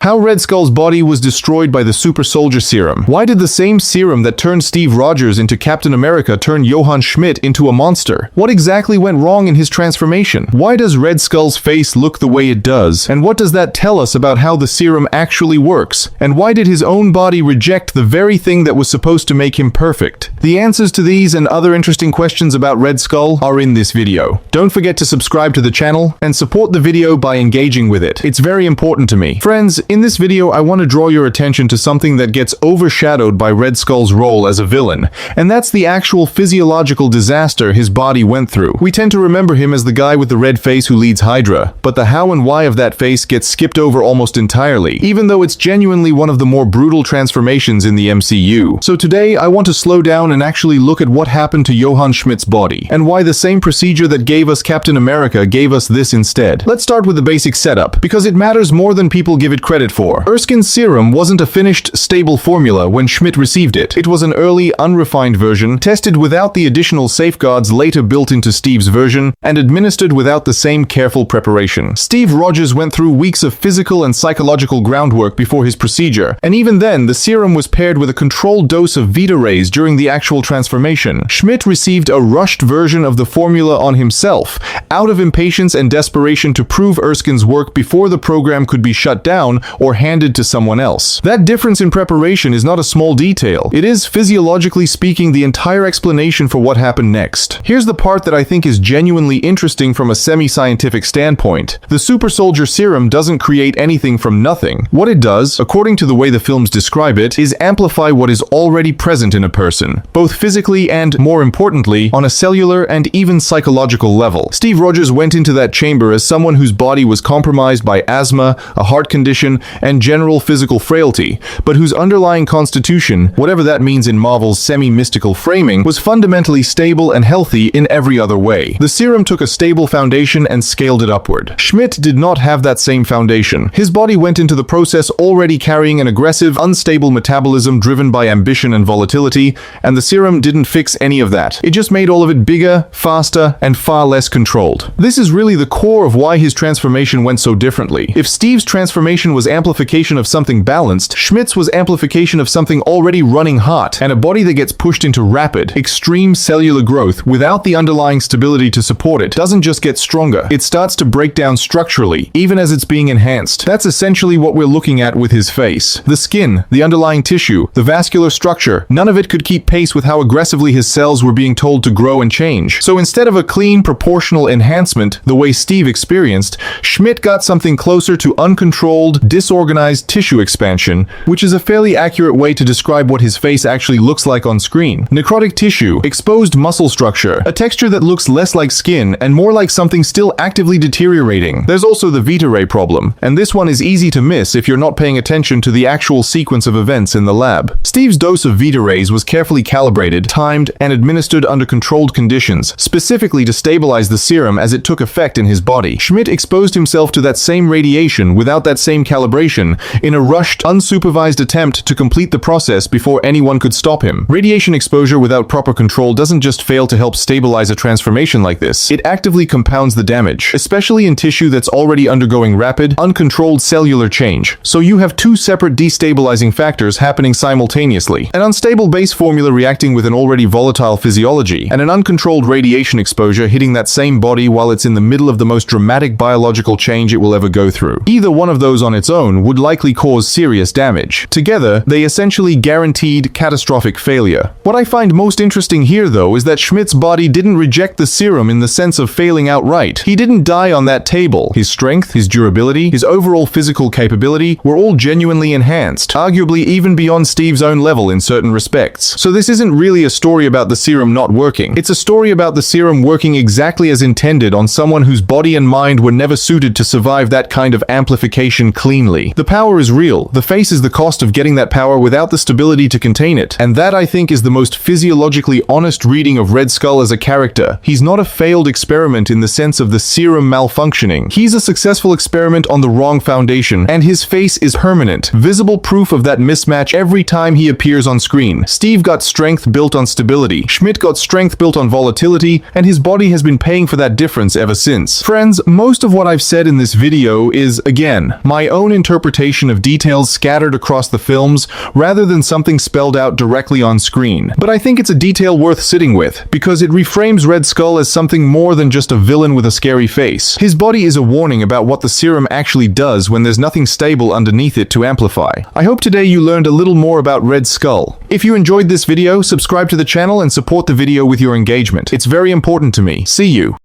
How Red Skull's body was destroyed by the super soldier serum. Why did the same serum that turned Steve Rogers into Captain America turn Johann Schmidt into a monster? What exactly went wrong in his transformation? Why does Red Skull's face look the way it does? And what does that tell us about how the serum actually works? And why did his own body reject the very thing that was supposed to make him perfect? The answers to these and other interesting questions about Red Skull are in this video. Don't forget to subscribe to the channel and support the video by engaging with it. It's very important to me. Friends, in this video, I want to draw your attention to something that gets overshadowed by Red Skull's role as a villain, and that's the actual physiological disaster his body went through. We tend to remember him as the guy with the red face who leads Hydra, but the how and why of that face gets skipped over almost entirely, even though it's genuinely one of the more brutal transformations in the MCU. So today, I want to slow down and actually look at what happened to Johann Schmidt's body, and why the same procedure that gave us Captain America gave us this instead. Let's start with the basic setup, because it matters more than people give it credit for. Erskine's serum wasn't a finished, stable formula when Schmidt received it. It was an early, unrefined version, tested without the additional safeguards later built into Steve's version, and administered without the same careful preparation. Steve Rogers went through weeks of physical and psychological groundwork before his procedure, and even then, the serum was paired with a controlled dose of vita-rays during the actual transformation. Schmidt received a rushed version of the formula on himself, out of impatience and desperation to prove Erskine's work before the program could be shut down or handed to someone else. That difference in preparation is not a small detail. It is, physiologically speaking, the entire explanation for what happened next. Here's the part that I think is genuinely interesting from a semi-scientific standpoint. The super soldier serum doesn't create anything from nothing. What it does, according to the way the films describe it, is amplify what is already present in a person, both physically and, more importantly, on a cellular and even psychological level. Steve Rogers went into that chamber as someone whose body was compromised by asthma, a heart condition, and general physical frailty, but whose underlying constitution, whatever that means in Marvel's semi-mystical framing, was fundamentally stable and healthy in every other way. The serum took a stable foundation and scaled it upward. Schmidt did not have that same foundation. His body went into the process already carrying an aggressive, unstable metabolism driven by ambition and volatility, and the serum didn't fix any of that. It just made all of it bigger, faster, and far less controlled. This is really the core of why his transformation went so differently. If Steve's transformation was amplification of something balanced, Schmidt's was amplification of something already running hot, and a body that gets pushed into rapid, extreme cellular growth without the underlying stability to support it doesn't just get stronger, it starts to break down structurally, even as it's being enhanced. That's essentially what we're looking at with his face. The skin, the underlying tissue, the vascular structure, none of it could keep pace with how aggressively his cells were being told to grow and change. So instead of a clean, proportional enhancement, the way Steve experienced, Schmidt got something closer to uncontrolled, disorganized tissue expansion, which is a fairly accurate way to describe what his face actually looks like on screen. Necrotic tissue, exposed muscle structure, a texture that looks less like skin and more like something still actively deteriorating. There's also the vita-ray problem, and this one is easy to miss if you're not paying attention to the actual sequence of events in the lab. Steve's dose of vita-rays was carefully calibrated, timed, and administered under controlled conditions, specifically to stabilize the serum as it took effect in his body. Schmidt exposed himself to that same radiation without that same calibration in a rushed, unsupervised attempt to complete the process before anyone could stop him. Radiation exposure without proper control doesn't just fail to help stabilize a transformation like this, it actively compounds the damage, especially in tissue that's already undergoing rapid, uncontrolled cellular change. So you have two separate destabilizing factors happening simultaneously: an unstable base formula reacting with an already volatile physiology, and an uncontrolled radiation exposure hitting that same body while it's in the middle of the most dramatic biological change it will ever go through. Either one of those on its own would likely cause serious damage. Together, they essentially guaranteed catastrophic failure. What I find most interesting here, though, is that Schmidt's body didn't reject the serum in the sense of failing outright. He didn't die on that table. His strength, his durability, his overall physical capability were all genuinely enhanced, arguably even beyond Steve's own level in certain respects. So this isn't really a story about the serum not working. It's a story about the serum working exactly as intended on someone whose body and mind were never suited to survive that kind of amplification cleanly. The power is real. The face is the cost of getting that power without the stability to contain it. And that, I think, is the most physiologically honest reading of Red Skull as a character. He's not a failed experiment in the sense of the serum malfunctioning. He's a successful experiment on the wrong foundation, and his face is permanent, visible proof of that mismatch every time he appears on screen. Steve got strength built on stability, Schmidt got strength built on volatility, and his body has been paying for that difference ever since. Friends, most of what I've said in this video is, again, my own own interpretation of details scattered across the films rather than something spelled out directly on screen. But I think it's a detail worth sitting with, because it reframes Red Skull as something more than just a villain with a scary face. His body is a warning about what the serum actually does when there's nothing stable underneath it to amplify. I hope today you learned a little more about Red Skull. If you enjoyed this video, subscribe to the channel and support the video with your engagement. It's very important to me. See you.